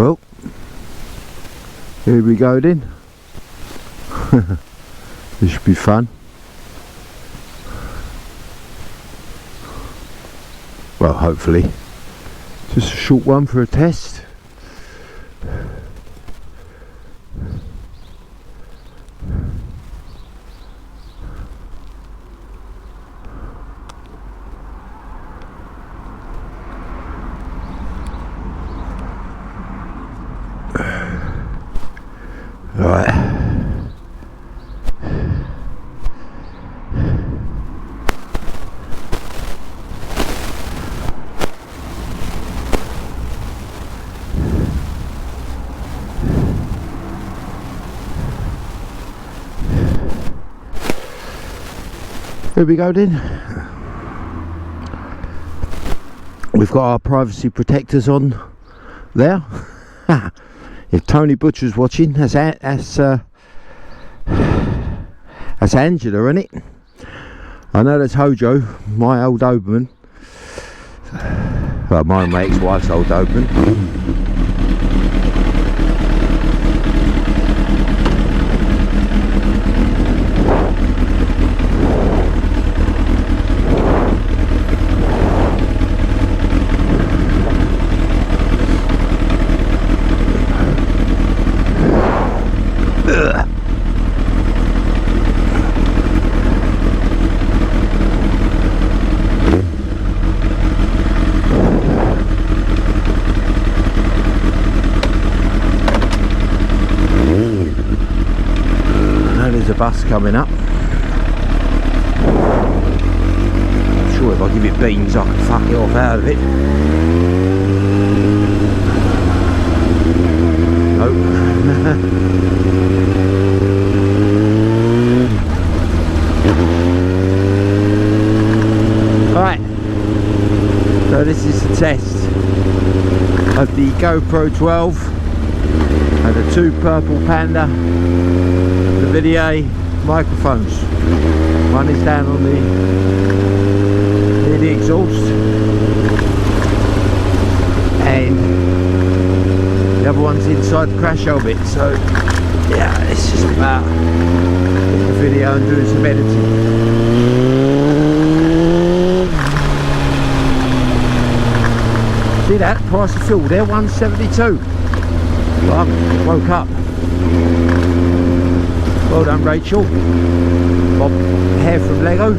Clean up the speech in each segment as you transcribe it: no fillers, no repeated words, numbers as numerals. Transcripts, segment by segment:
Well, here we go then. This should be fun. Well, hopefully. Just a short one for a test. Right. Here we go then. We've got our privacy protectors on there. If Tony Butcher's watching, that's Angela, isn't it? I know that's Hojo, my old Doberman. Well, my mate's wife's old Doberman. There's a bus coming up. I'm sure if I give it beans I can fuck it off out of it. Nope. Right, so this is the test of the GoPro 12 and the two purple Panda video microphones. One is down on the near the exhaust, and the other one's inside the crash helmet. So yeah, it's just about the video and doing some editing. See that price of fuel there, 172. Well, I woke up. Well done, Rachel. Bob hair from Lego.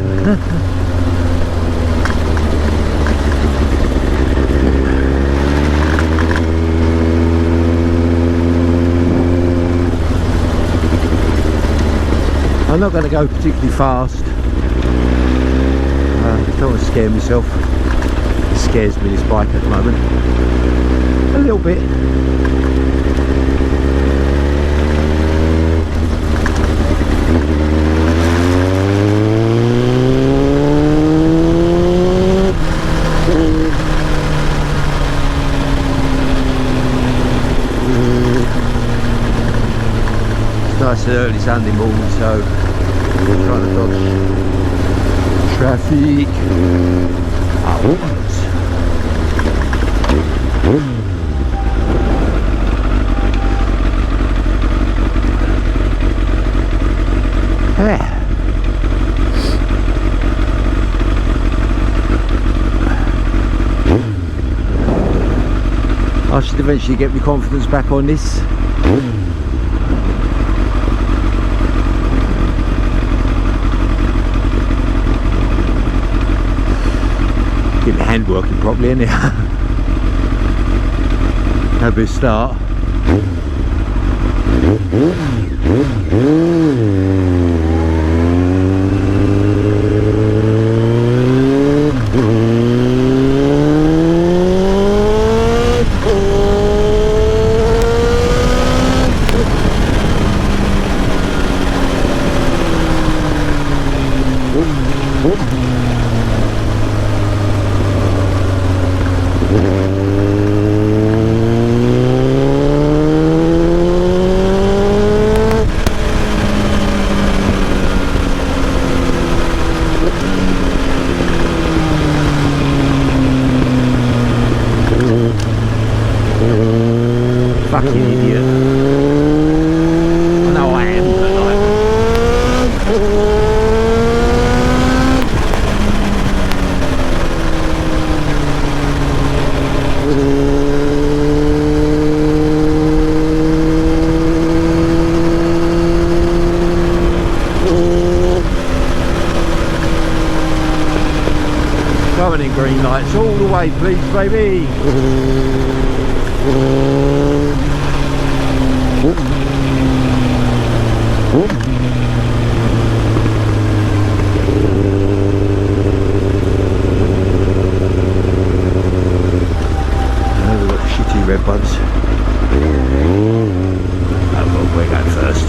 I'm not going to go particularly fast. Don't want to scare myself. It scares me, this bike at the moment. A little bit. Nice and early Sunday morning, so we're trying to dodge traffic. Yeah. I should eventually get my confidence back on this. Get my hand working properly, innit? Have a start. Headlights all the way, please, baby. We've got shitty red ones. Oh, well, we're going first.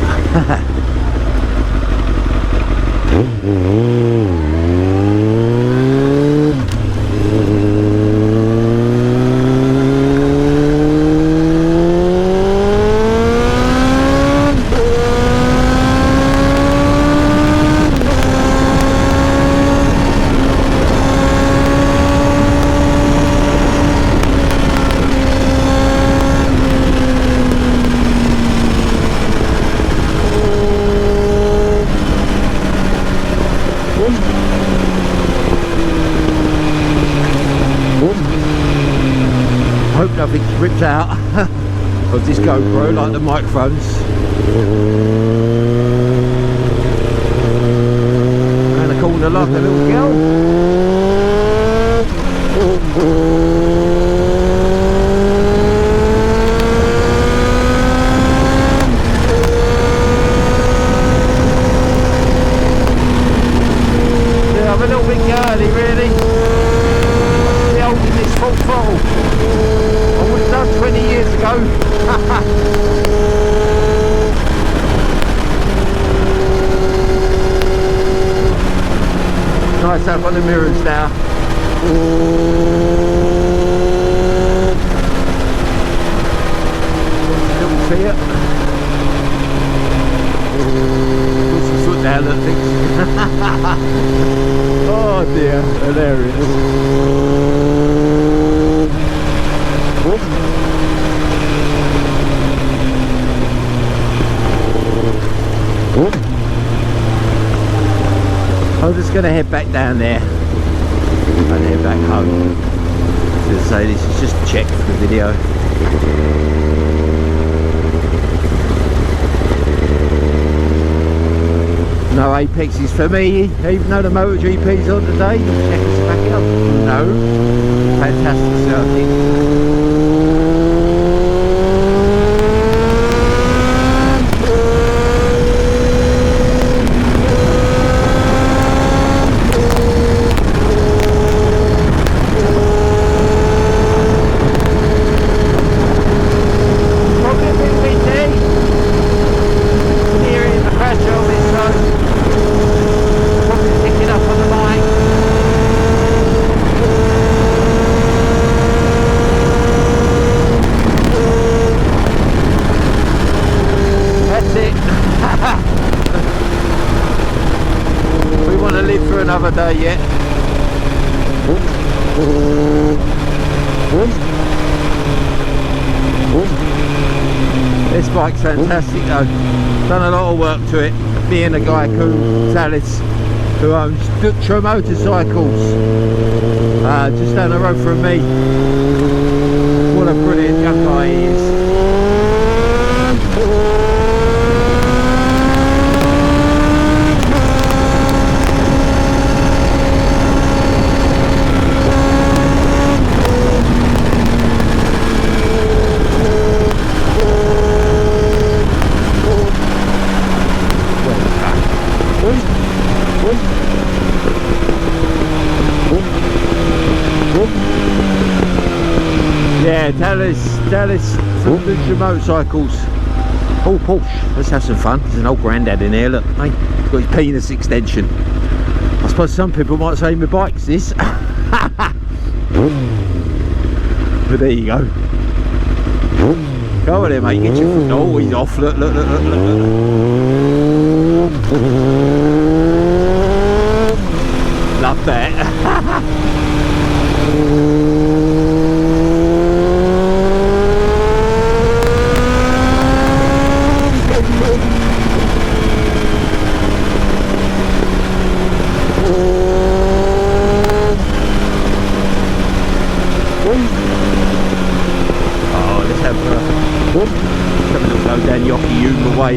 Hope nothing's ripped out of this GoPro like the microphones. And a corner like a little girl. Yeah, I'm a little bit girly really. The old in this full throttle. I would have done 20 years ago. Nice up on the mirrors now. Little Fiat. Puts the foot down that thing. Oh dear, hilarious. I'm just going to head back down there and head back home. As I say, this is just a check for the video. No apexes for me, even though the MotoGP's on today. Check this back up. No. Fantastic circuit. Another day yet. This bike's fantastic though. Done a lot of work to it. Me and a guy called Salis, who owns Dutra motorcycles, just down the road from me. What a brilliant young guy he is. Yeah, Dallas from Dutra motorcycles. Oh, Porsche, let's have some fun. There's an old granddad in here, look, hey, he's got his penis extension. I suppose some people might say my bike's this. But there you go. Go on there, mate, get your foot. Oh, he's off, look. Love that. Oh, let's have a little go down Yoki Yuba way.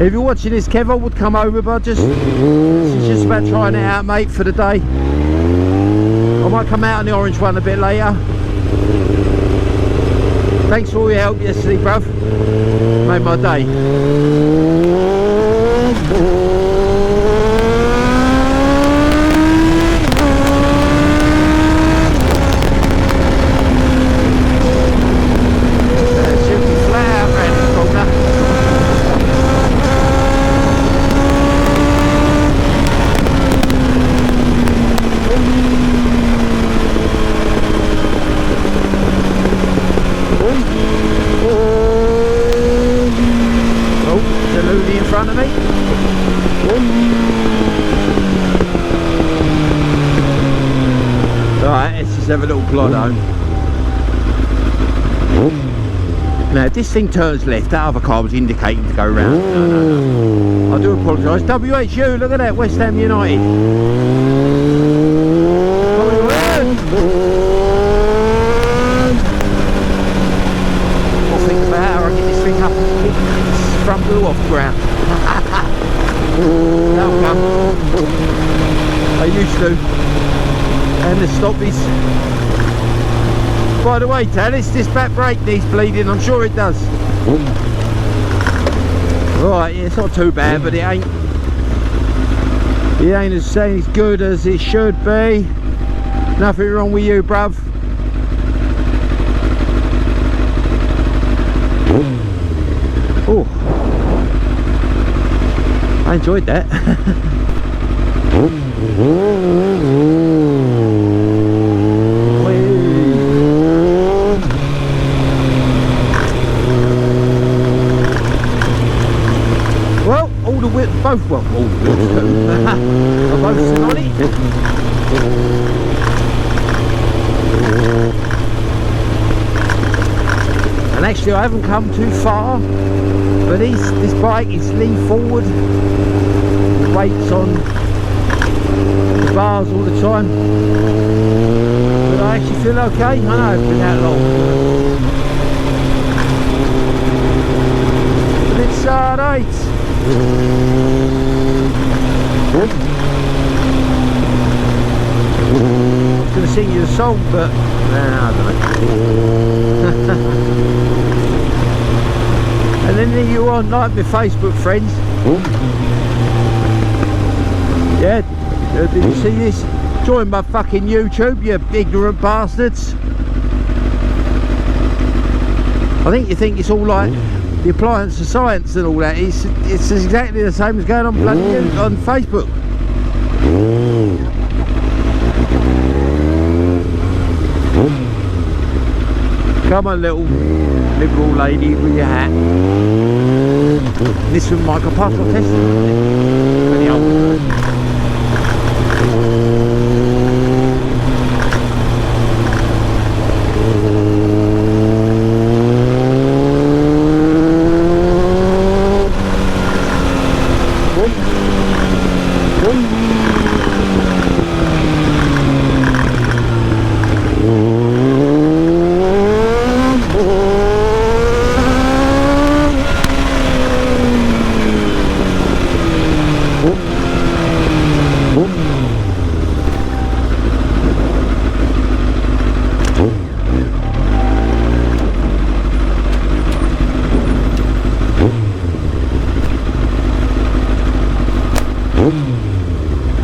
If you're watching this, Kev, I would come over, but this is just about trying it out, mate, for the day. I might come out on the orange one a bit later. Thanks for all your help yesterday, bruv. Made my day. Have a little plod home. Now if this thing turns left, that other car was indicating to go round. No. I do apologise. WHU, look at that, West Ham United. I'll think about how I get this thing up and kick this front wheel off the ground. That'll come. I used to. And the stoppies. By the way, Talis, this back brake needs bleeding. I'm sure it does. Right, yeah, it's not too bad, but it ain't as good as it should be. Nothing wrong with you, bruv. Oh, I enjoyed that. Both, well, all the wheels are both sitting on it. And actually I haven't come too far, but this bike is lean forward, the weight's on the bars all the time, but I actually feel okay. I know it's been that long, but it's alright. I was going to sing you a song, but nah, I don't know. And then there you are, like my Facebook friends. Yeah, did you see this? Join my fucking YouTube, you ignorant bastards. I think you think it's all like the appliance of science and all that. It's exactly the same as going on bloody on Facebook. Come on, little liberal lady with your hat. This one might go past my test. Pretty old.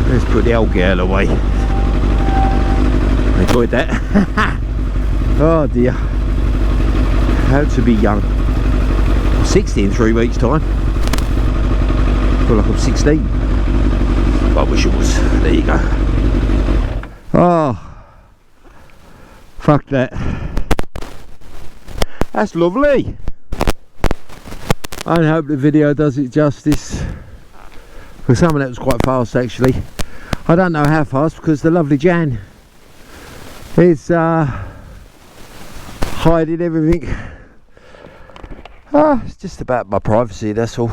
Let's put the old girl away. Enjoyed that. Oh dear. How to be young. I'm 60 in 3 weeks time. I feel like I'm 16. But I wish it was. There you go. Oh, fuck that. That's lovely. I hope the video does it justice. Because some of that was quite fast actually. I don't know how fast because the lovely Jan is hiding everything. It's just about my privacy, that's all.